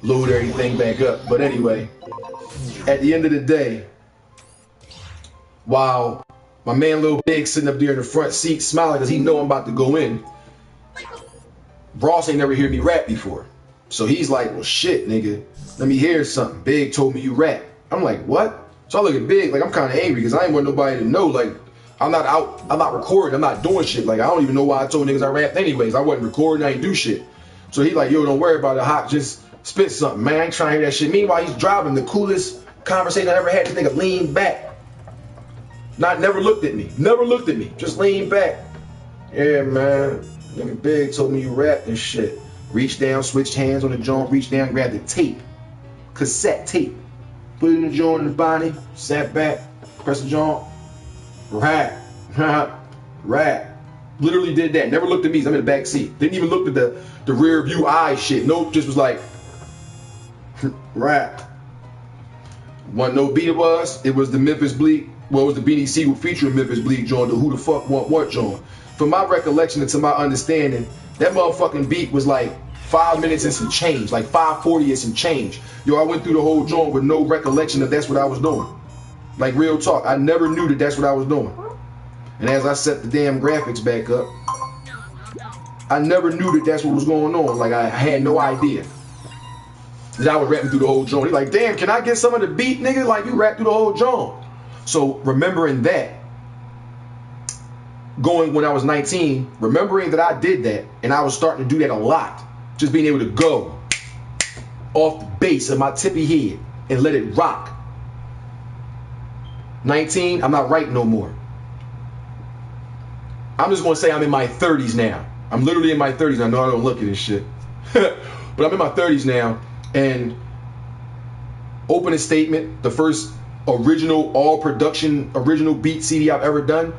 load everything back up. But anyway, at the end of the day, while my man Lil Big sitting up there in the front seat smiling because he know I'm about to go in, Ross ain't never heard me rap before. So he's like, well shit, nigga, let me hear something. Big told me you rap. I'm like, what? So I look at Big like I'm kind of angry because I ain't want nobody to know, like, I'm not recording, I'm not doing shit. Like, I don't even know why I told niggas I rapped anyways. I wasn't recording, I ain't do shit. So he like, yo, don't worry about it, Hawk, just spit something, man. I ain't trying to hear that shit. Meanwhile, he's driving, the coolest conversation I ever had. This nigga leaned back. Never looked at me. Never looked at me. Just leaned back. Yeah, man. Nigga Big told me you rap and shit. Reached down, switched hands on the joint, reached down, grabbed the tape. Cassette tape. Put it in the joint in the body, sat back, pressed the joint. Rap. Rap. Literally did that. Never looked at me. I'm in the back seat. Didn't even look at the rear view eye shit. Nope. Just was like, rap. Wasn't no beat it was. It was the Memphis Bleak. Well, it was the Beanie Siegel featuring Memphis Bleak joint. The Who the Fuck Want What joint. From my recollection and to my understanding, that motherfucking beat was like 5 minutes and some change. Like 5:40 and some change. Yo, I went through the whole joint with no recollection that that's what I was doing. Like, real talk. I never knew that that's what I was doing. And as I set the damn graphics back up, I never knew that that's what was going on. Like, I had no idea that I was rapping through the whole joint. He's like, damn, can I get some of the beat, nigga? Like, you rap through the whole joint. So, remembering that, going when I was 19, remembering that I did that, and I was starting to do that a lot. Just being able to go off the base of my tippy head and let it rock. 19, I'm not right no more. I'm just gonna say I'm in my 30s now. I'm literally in my 30s. I know I don't look at this shit. But I'm in my 30s now. And opening statement, the first original, all production, original beat CD I've ever done.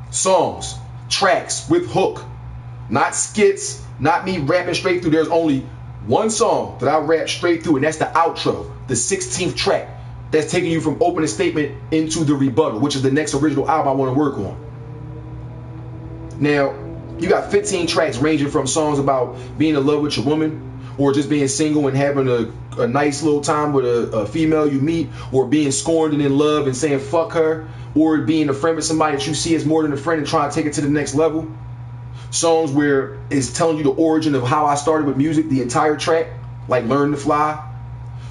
Songs, tracks with hook. Not skits, not me rapping straight through. There's only one song that I rap straight through, and that's the outro, the 16th track. That's taking you from opening statement into the rebuttal, which is the next original album I want to work on. Now, you got 15 tracks ranging from songs about being in love with your woman, or just being single and having a nice little time with a female you meet, or being scorned and in love and saying fuck her, or being a friend with somebody that you see as more than a friend and trying to take it to the next level. Songs where it's telling you the origin of how I started with music, the entire track, like Learn to Fly.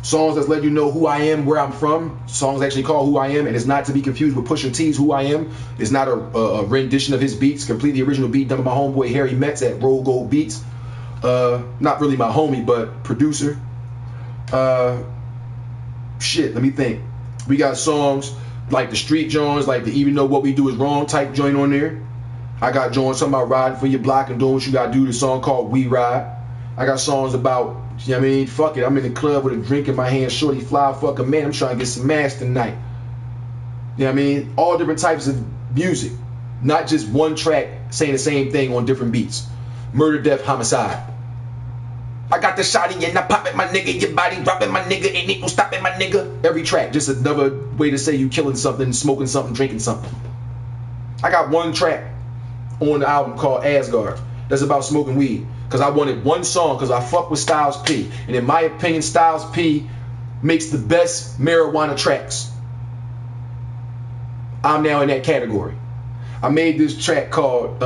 Songs that's let you know who I am, where I'm from. Songs actually called Who I Am, and it's not to be confused with Pusha T's Who I Am. It's not a rendition of his beats, completely original beat done by my homeboy Harry Metz at Roll Gold Beats. Not really my homie, but producer. Shit, let me think. We got songs like the street joints, like the Even Though What We Do Is Wrong type joint on there. I got joints talking about riding for your block and doing what you gotta do. The song called We Ride. I got songs about, you know what I mean, fuck it, I'm in the club with a drink in my hand, shorty fly, fuck a man, I'm trying to get some ass tonight. You know what I mean? All different types of music. Not just one track saying the same thing on different beats. Murder, death, homicide. I got the shotty and I pop it, my nigga, your body dropping, my nigga, ain't it no stopping, my nigga. Every track, just another way to say you killing something, smoking something, drinking something. I got one track on the album called Asgard that's about smoking weed. Because I wanted one song, because I fuck with Styles P. And in my opinion, Styles P makes the best marijuana tracks. I'm now in that category. I made this track called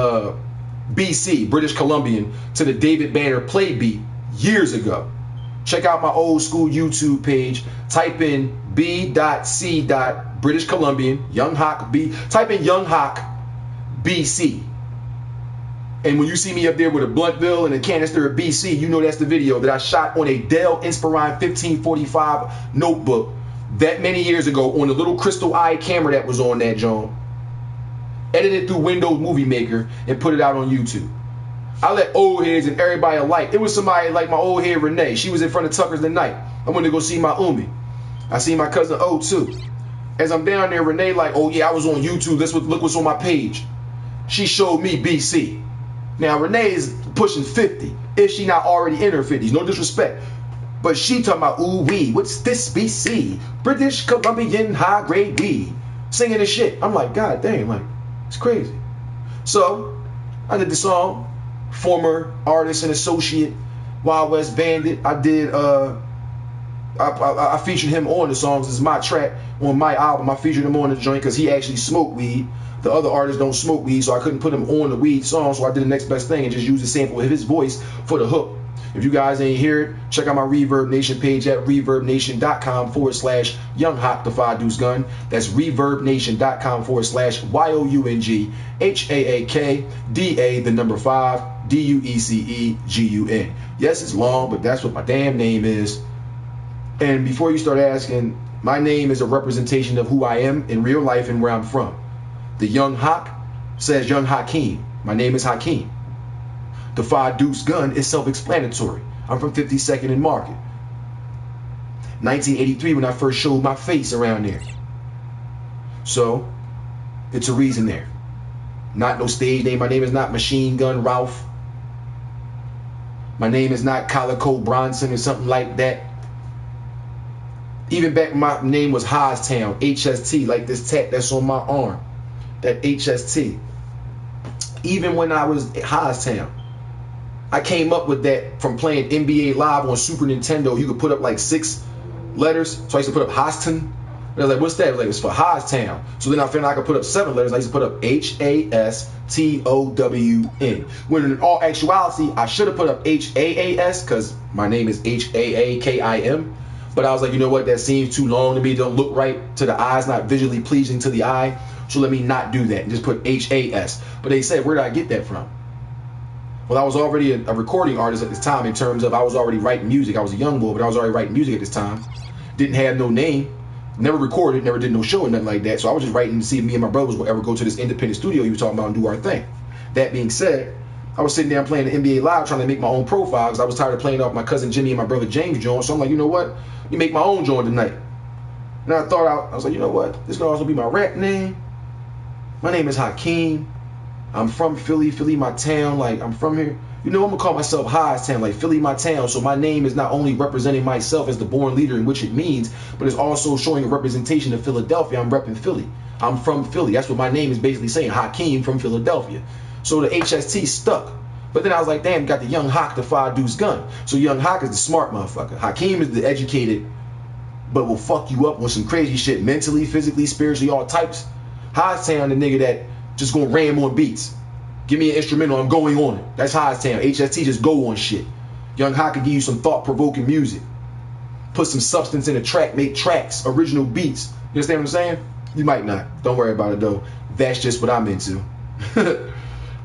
BC, British Columbian, to the David Banner play beat years ago. Check out my old school YouTube page. Type in B.C. British Columbian, Young Hawk B. Type in Young Hawk BC. And when you see me up there with a Bluntville and a canister of BC, you know that's the video that I shot on a Dell Inspiron 1545 notebook that many years ago on the little crystal eye camera that was on that joint. Edited through Windows Movie Maker and put it out on YouTube. I let old heads and everybody alike. It was somebody like my old head Renee. She was in front of Tucker's the night. I went to go see my Umi. I see my cousin O too. As I'm down there, Renee like, oh yeah, I was on YouTube. Look what's on my page. She showed me BC. Now, Renee is pushing 50, if she not already in her 50s. No disrespect. But she talking about, ooh, wee, what's this BC? British Columbian high-grade weed. Singing this shit. I'm like, God damn, like, it's crazy. So, I did the song. Former artist and associate Wild West Bandit. I did I featured him on the songs. This is my track on my album. I featured him on the joint because he actually smoked weed. The other artists don't smoke weed, so I couldn't put him on the weed song, so I did the next best thing and just used a sample of his voice for the hook. If you guys ain't hear it, check out my Reverb Nation page at reverbnation.com/YoungHawk the 5 Deuce Gun. That's reverbnation.com/YOUNGHAAKDA the number 5 DUECEGUN. Yes, it's long, but that's what my damn name is. And before you start asking, my name is a representation of who I am in real life and where I'm from. The Young Hawk says Young Hakeem. My name is Hakeem. The 5 Deuce Gun is self-explanatory. I'm from 52nd and Market. 1983 when I first showed my face around there. So, it's a reason there. Not no stage name. My name is not Machine Gun Ralph. My name is not Calico Bronson or something like that. Even back when my name was Hoztown, HST, like this tat that's on my arm. That HST. Even when I was Hoztown, I came up with that from playing NBA Live on Super Nintendo. You could put up like 6 letters. So I used to put up Hoston. And I was like, what's that? I was like, it's for Hoztown. So then I found out I could put up 7 letters. I used to put up HASTOWN. When in all actuality, I should have put up HAAS because my name is HAAKIM. But I was like, you know what? That seems too long to me. It don't look right to the eyes, not visually pleasing to the eye. So let me not do that and just put HAS. But they said, where did I get that from? Well, I was already a recording artist at this time in terms of I was already writing music. I was a young boy, but I was already writing music at this time. Didn't have no name. Never recorded, never did no show or nothing like that. So I was just writing to see if me and my brothers would ever go to this independent studio you were talking about and do our thing. That being said, I was sitting there playing the NBA Live trying to make my own profile because I was tired of playing off my cousin Jimmy and my brother James joint. So I'm like, you know what? Let me make my own joint tonight. And I thought I was like, you know what? This could also be my rap name. My name is Hakeem. I'm from Philly, Philly my town. Like, I'm from here. You know, I'm going to call myself Hoztown, like Philly my town. So my name is not only representing myself as the born leader in which it means, but it's also showing a representation of Philadelphia. I'm repping Philly. I'm from Philly. That's what my name is basically saying, Hakeem from Philadelphia. So the HST stuck. But then I was like, damn, you got the Young Hawk, the 5 Deuce Gun. So Young Hawk is the smart motherfucker. Hakeem is the educated, but will fuck you up with some crazy shit, mentally, physically, spiritually, all types. Hoztown, the nigga that just gonna ram on beats. Give me an instrumental, I'm going on it. That's Hoztown. HST just go on shit. Young Hawk can give you some thought-provoking music. Put some substance in a track, make tracks, original beats. You understand what I'm saying? You might not. Don't worry about it though. That's just what I'm into.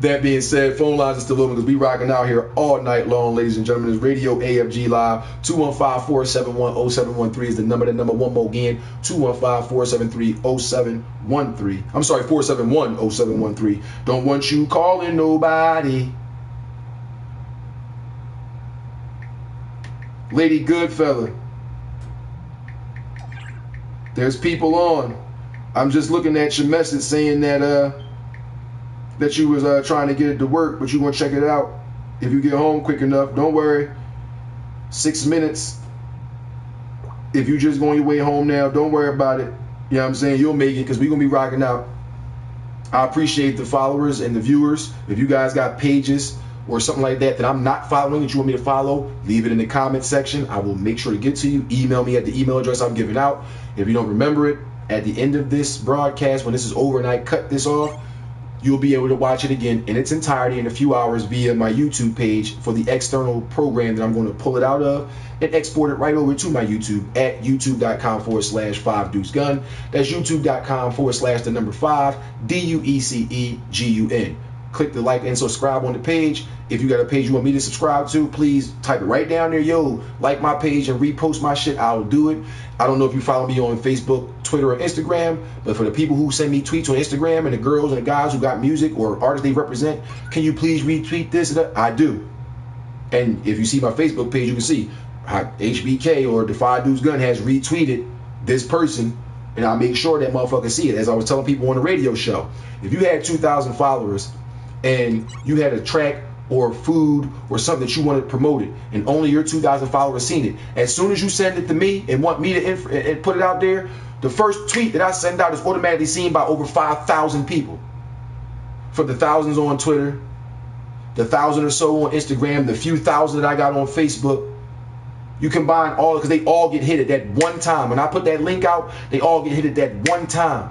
That being said, phone lines are still open because we rocking out here all night long, ladies and gentlemen. It's Radio AFG Live. 215-471-0713 is the number. The number one more again, 215-473-0713. I'm sorry, 471-0713. Don't want you calling nobody. Lady Goodfella. There's people on. I'm just looking at your message saying that you was trying to get it to work, but you want to check it out if you get home quick enough. Don't worry. 6 minutes. If you just going your way home now, don't worry about it. You know what I'm saying? You'll make it because we're going to be rocking out. I appreciate the followers and the viewers. If you guys got pages or something like that I'm not following that you want me to follow, leave it in the comment section. I will make sure to get to you. Email me at the email address I'm giving out. If you don't remember it, at the end of this broadcast, when this is over and I cut this off, you'll be able to watch it again in its entirety in a few hours via my YouTube page for the external program that I'm going to pull it out of and export it right over to my YouTube at youtube.com/5 Deuce Gun. That's youtube.com/5 DUECEGUN. Click the like and subscribe on the page. If you got a page you want me to subscribe to, please type it right down there. Yo, like my page and repost my shit. I'll do it. I don't know if you follow me on Facebook, Twitter, or Instagram, but for the people who send me tweets on Instagram and the girls and the guys who got music or artists they represent, can you please retweet this? I do. And if you see my Facebook page, you can see HBK or the 5 Deuce Gun has retweeted this person, and I make sure that motherfucker see it. As I was telling people on the radio show, if you had 2,000 followers and you had a track or food or something that you wanted promoted and only your 2,000 followers seen it, as soon as you send it to me and want me to and put it out there, the first tweet that I send out is automatically seen by over 5,000 people. For the thousands on Twitter, the 1,000 or so on Instagram, the few thousand that I got on Facebook. You combine all, because they all get hit at that one time. When I put that link out, they all get hit at that one time.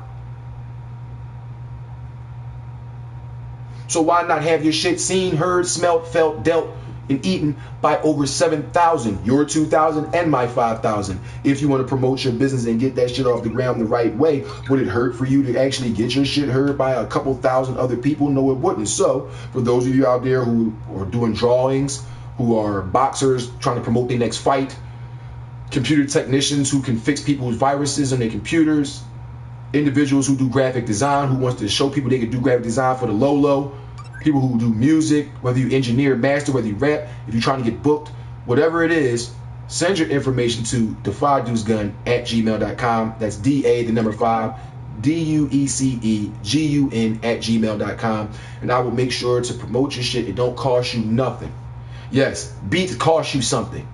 So why not have your shit seen, heard, smelt, felt, dealt, and eaten by over 7,000, your 2,000 and my 5,000? If you want to promote your business and get that shit off the ground the right way, would it hurt for you to actually get your shit heard by a couple thousand other people? No, it wouldn't. So for those of you out there who are doing drawings, who are boxers trying to promote their next fight, computer technicians who can fix people's viruses on their computers, individuals who do graphic design, who wants to show people they can do graphic design for the low, people who do music, whether you engineer, master, whether you rap, if you're trying to get booked, whatever it is, send your information to defydewsgun@gmail.com. That's DA, the number 5, DUECEGUN@gmail.com. And I will make sure to promote your shit. It don't cost you nothing. Yes, beats cost you something.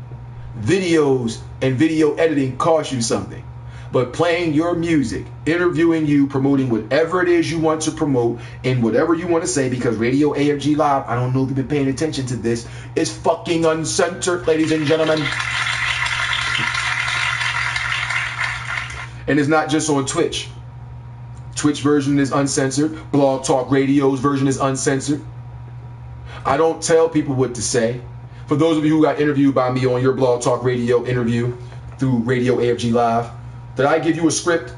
Videos and video editing cost you something. But playing your music, interviewing you, promoting whatever it is you want to promote and whatever you want to say, because Radio AFG Live, I don't know if you've been paying attention to this, is fucking uncensored, ladies and gentlemen. And it's not just on Twitch. Twitch version is uncensored. Blog Talk Radio's version is uncensored. I don't tell people what to say. For those of you who got interviewed by me on your Blog Talk Radio interview through Radio AFG Live, did I give you a script?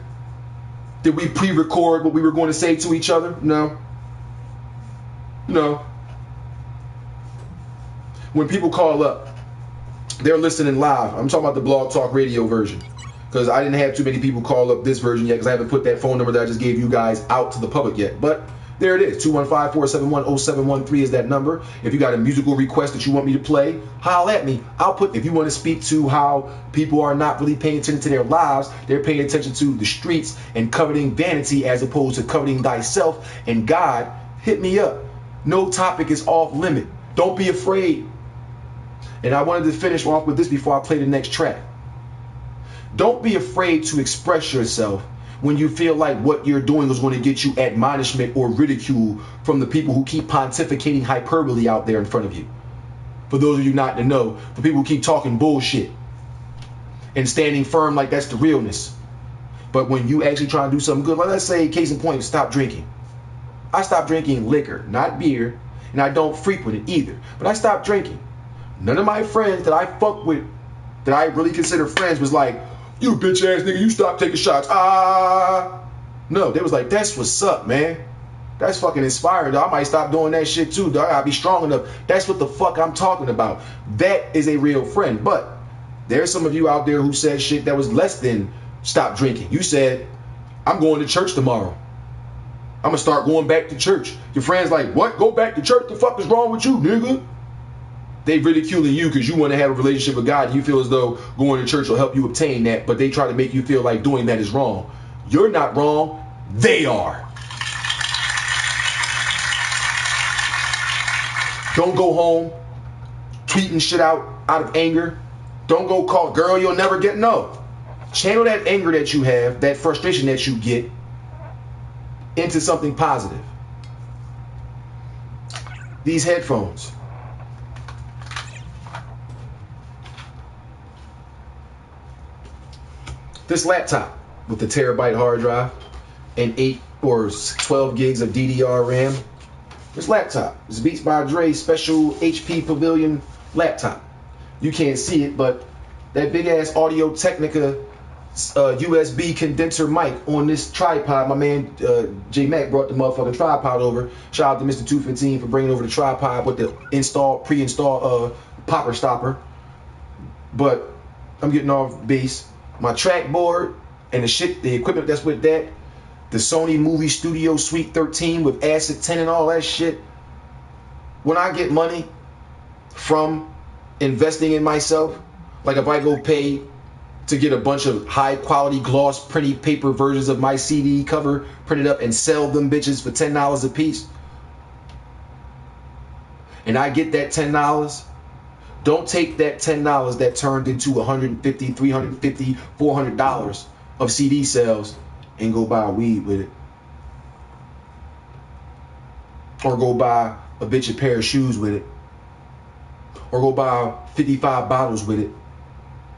Did we pre-record what we were going to say to each other? No. No. When people call up, they're listening live. I'm talking about the Blog Talk Radio version, because I didn't have too many people call up this version yet, because I haven't put that phone number that I just gave you guys out to the public yet. But there it is. 215-471-0713 is that number. If you got a musical request that you want me to play, holler at me. I'll put, if you want to speak to how people are not really paying attention to their lives, they're paying attention to the streets and coveting vanity as opposed to coveting thyself and God, hit me up. No topic is off limit. Don't be afraid. And I wanted to finish off with this before I play the next track. Don't be afraid to express yourself when you feel like what you're doing is going to get you admonishment or ridicule from the people who keep pontificating hyperbole out there in front of you. For those of you not to know, the people who keep talking bullshit and standing firm like that's the realness. But when you actually try to do something good, like let's say, case in point, stop drinking. I stopped drinking liquor, not beer, and I don't frequent it either. But I stopped drinking. None of my friends that I fuck with, that I really consider friends, was like, you bitch ass nigga, you stop taking shots. No, they was like, that's what's up, man. That's fucking inspiring. I might stop doing that shit too, dog. I'll be strong enough. That's what the fuck I'm talking about. That is a real friend. But there's some of you out there who said shit that was less than stop drinking. You said, I'm going to church tomorrow. I'm gonna start going back to church. Your friend's like, what? Go back to church? The fuck is wrong with you, nigga? They ridiculing you because you want to have a relationship with God. You feel as though going to church will help you obtain that, but they try to make you feel like doing that is wrong. You're not wrong. They are. Don't go home tweeting shit out of anger. Don't go call, girl, you'll never get, no. Channel that anger that you have, that frustration that you get, into something positive. These headphones. This laptop with the terabyte hard drive and 8 or 12 gigs of DDR RAM. This laptop is Beats by Dre special HP Pavilion laptop. You can't see it, but that big ass Audio Technica USB condenser mic on this tripod. My man J Mac brought the motherfucking tripod over. Shout out to Mr. 215 for bringing over the tripod with the pre-installed popper stopper. But I'm getting off base. My trackboard and the equipment that's with that, the Sony Movie Studio Suite 13 with Acid 10 and all that shit. When I get money from investing in myself, like if I go pay to get a bunch of high quality gloss printed paper versions of my CD cover printed up and sell them bitches for $10 a piece, and I get that $10, don't take that $10 that turned into $150, $350, $400 of CD sales and go buy weed with it. Or go buy a bitch a pair of shoes with it, or go buy 55 bottles with it,